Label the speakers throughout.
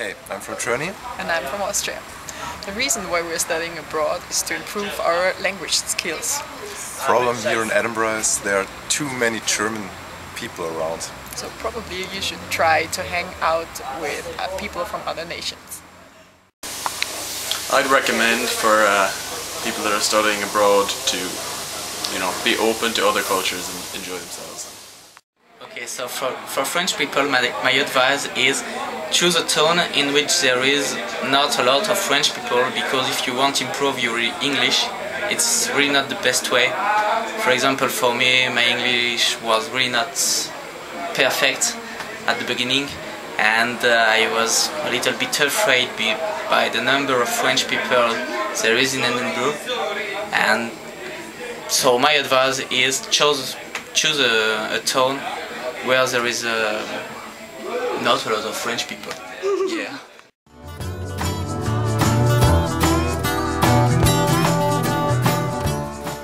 Speaker 1: Hey, I'm from Germany.
Speaker 2: And I'm from Austria. The reason why we're studying abroad is to improve our language skills.
Speaker 1: The problem here in Edinburgh is there are too many German people around.
Speaker 2: So probably you should try to hang out with people from other nations.
Speaker 3: I'd recommend for people that are studying abroad to, be open to other cultures and enjoy themselves.
Speaker 4: Okay, so for French people, my advice is choose a tone in which there is not a lot of French people, because if you want to improve your English, it's really not the best way. For example, for me, my English was really not perfect at the beginning, and I was a little bit afraid by the number of French people there is in Edinburgh. And so my advice is choose a tone where there is not a lot of French people. Yeah.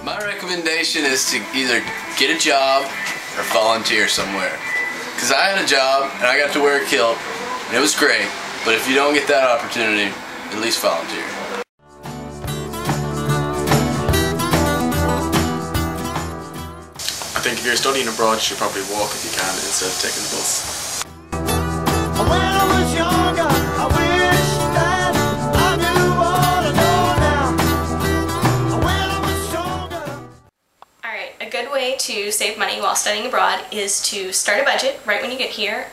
Speaker 5: My recommendation is to either get a job or volunteer somewhere. Because I had a job and I got to wear a kilt and it was great, but if you don't get that opportunity, at least volunteer.
Speaker 3: I think if you're studying abroad, you should probably walk if you can instead of taking the bus.
Speaker 6: When I was younger, I wish that I knew what I know now. When I was stronger.
Speaker 7: Alright, a good way to save money while studying abroad is to start a budget right when you get here.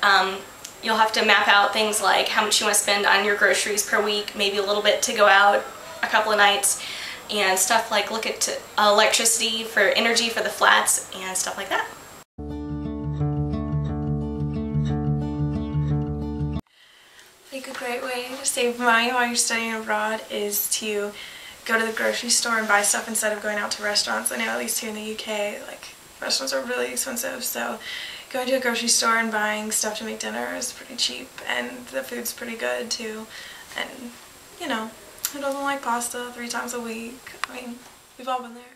Speaker 7: You'll have to map out things like how much you want to spend on your groceries per week, maybe a little bit to go out a couple of nights, and stuff like look at electricity for energy for the flats and stuff like that.
Speaker 8: Like a great way to save money while you're studying abroad is to go to the grocery store and buy stuff instead of going out to restaurants. I know at least here in the UK, like, restaurants are really expensive, so going to a grocery store and buying stuff to make dinner is pretty cheap, and the food's pretty good too. And, who doesn't like pasta 3 times a week? I mean, we've all been there.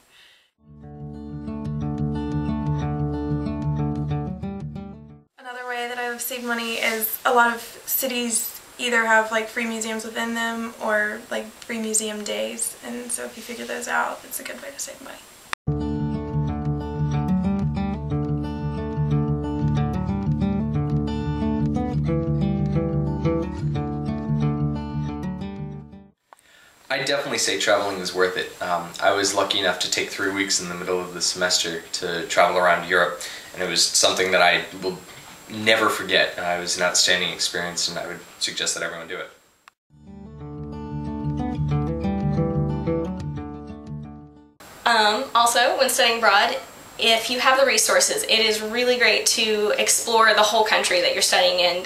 Speaker 8: Another way that I've saved money is a lot of cities either have like free museums within them or like free museum days, and so if you figure those out, it's a good way to save money.
Speaker 9: I definitely say traveling is worth it. I was lucky enough to take 3 weeks in the middle of the semester to travel around Europe, and it was something that I will never forget. It was an outstanding experience, and I would suggest that everyone do it.
Speaker 7: Also, when studying abroad, if you have the resources, it is really great to explore the whole country that you're studying in.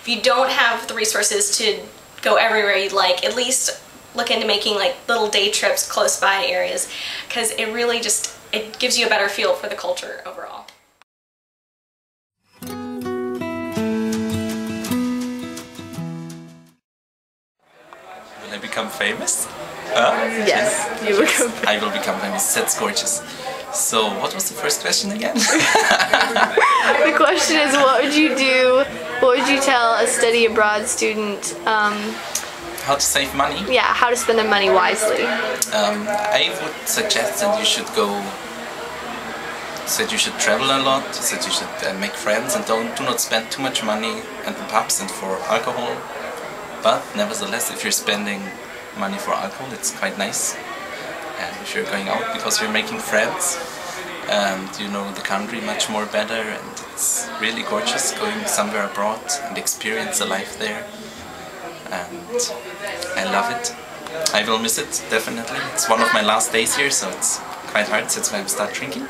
Speaker 7: If you don't have the resources to go everywhere you'd like, at least look into making like little day trips close by areas, because it really it gives you a better feel for the culture overall.
Speaker 10: Will I become famous?
Speaker 2: Yes, you will become famous.
Speaker 10: I will become famous. That's gorgeous. So, what was the first question again?
Speaker 11: The question is, what would you do? What would you tell a study abroad student?
Speaker 10: How to save money?
Speaker 11: Yeah, how to spend their money wisely.
Speaker 10: I would suggest that you should travel a lot, that you should make friends, and do not spend too much money at the pubs and for alcohol. But nevertheless, if you're spending money for alcohol, it's quite nice. And if you're going out because you're making friends and you know the country much more better, and it's really gorgeous going somewhere abroad and experience the life there. And I love it. I will miss it, definitely. It's one of my last days here, so it's quite hard, that's why I start drinking.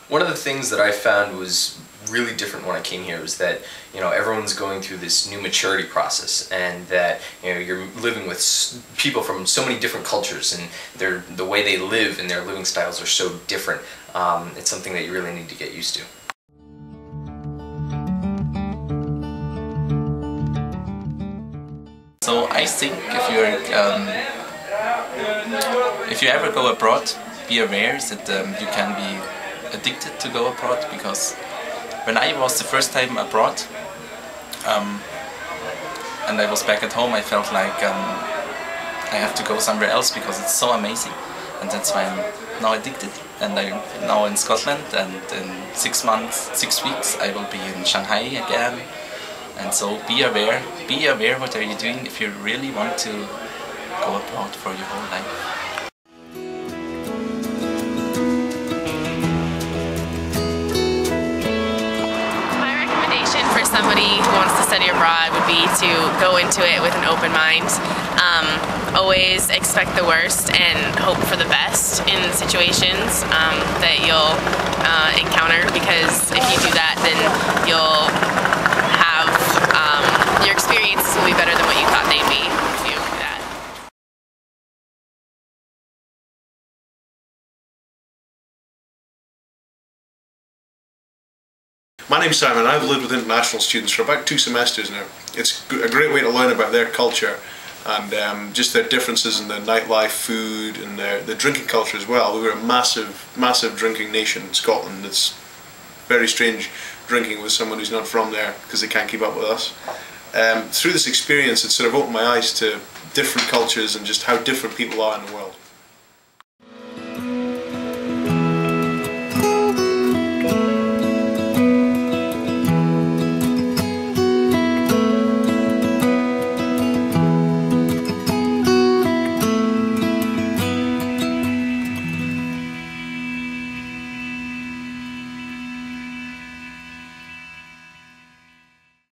Speaker 9: One of the things that I found was really different when I came here was that everyone's going through this new maturity process, and that you're living with people from so many different cultures, and the way they live and their living styles are so different. It's something that you really need to get used to.
Speaker 10: So I think if you're if you ever go abroad, be aware that you can be addicted to go abroad, because when I was the first time abroad and I was back at home, I felt like I have to go somewhere else because it's so amazing, and that's why I'm now addicted. And I'm now in Scotland, and in 6 weeks I will be in Shanghai again. And so be aware what are you doing if you really want to go abroad for your whole life.
Speaker 12: For somebody who wants to study abroad would be to go into it with an open mind. Always expect the worst and hope for the best in situations that you'll encounter, because if you do that, then you'll have your experiences will be better than what you thought they'd be if you do that.
Speaker 13: My name's Simon. I've lived with international students for about 2 semesters now. It's a great way to learn about their culture and just their differences in the nightlife, food, and the drinking culture as well. We're a massive drinking nation in Scotland. It's very strange drinking with someone who's not from there because they can't keep up with us. Through this experience, it sort of opened my eyes to different cultures and just how different people are in the world.